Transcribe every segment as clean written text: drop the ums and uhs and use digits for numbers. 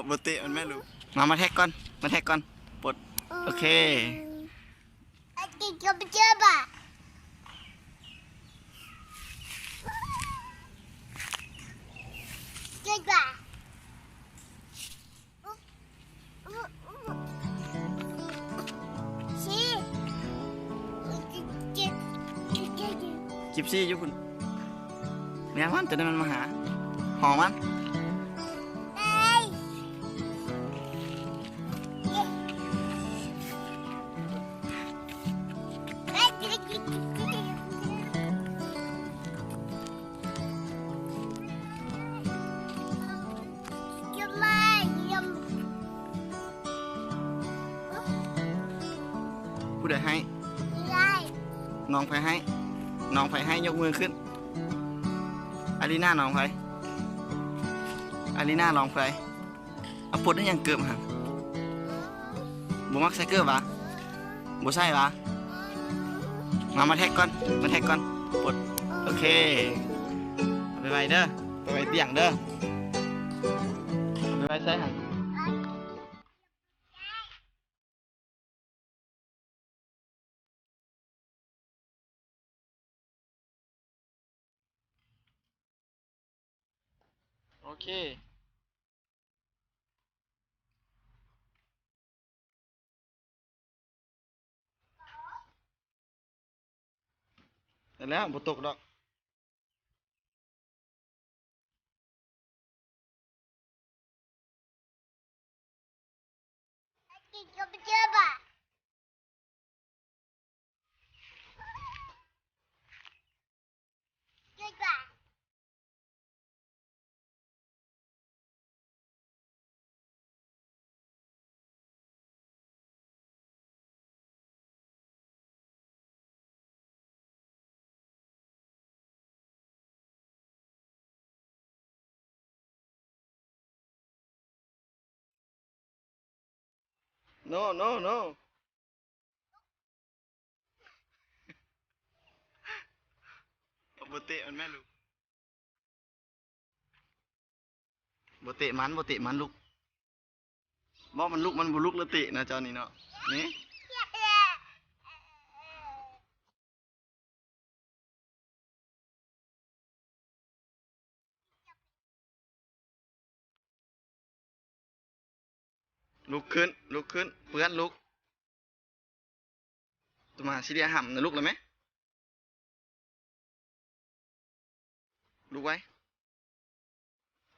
บเตะมันแม่ลูกมาแท็กก่อนมาแท็กก่อนปลดโอเคกินกับเจ้าบ่ะเจ้าบ่ะชีจิบซี่อยู่คุณเนี่ยมันจะได้มันมาหาหอมมันผู้ใดให้น้องไฟให้น้องไฟให้ยกมือขึ้นอารีน่าน้องไฟอารีน่าน้องไฟเอาปลดได้ยังเกือบหันบ่มักใส่เกือบวะบ่ใส่วะมาแท็กก่อนมาแท็กก่อนปลดโอเคไปไว้เด้อไปไว้เตียงเด้อไปไว้ใส่หันโอเคเสร็จแล้วบ่ตกดอกกินกับเจ้าบ่ะเจ้าบ่ะno บ่เตะมันแม่ลูกบ่เตะมันลูกบ่มันลูกมันบ่ลูกแล้วเตะนะเจ้านี่เนาะนี่ลุกขึ้นเพื่อนลุกตัวมาสิเดียห่ำนะลุกเลยไหมลุกไว้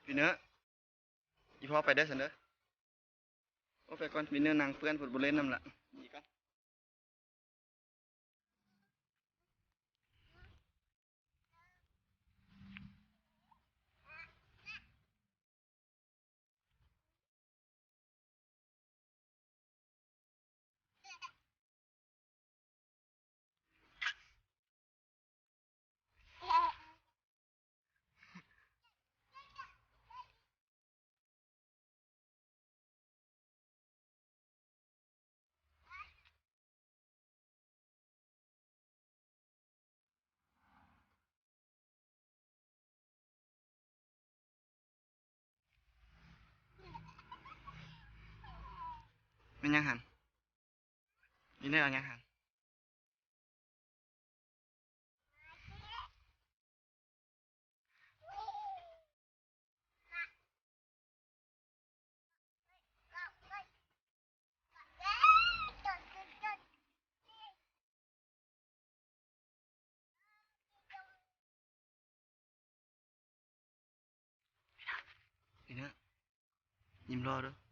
พี่เนื้ออีพ่อไปได้สันเด้อโอ้ไปก่อนพี่เนื้อนางเพื่อนฝุตบอลเล่นนำละอีกก่อนเป็นยังหันพี่เนื้อเอายังหันพี่เนื้อยิ้มรอเด้อ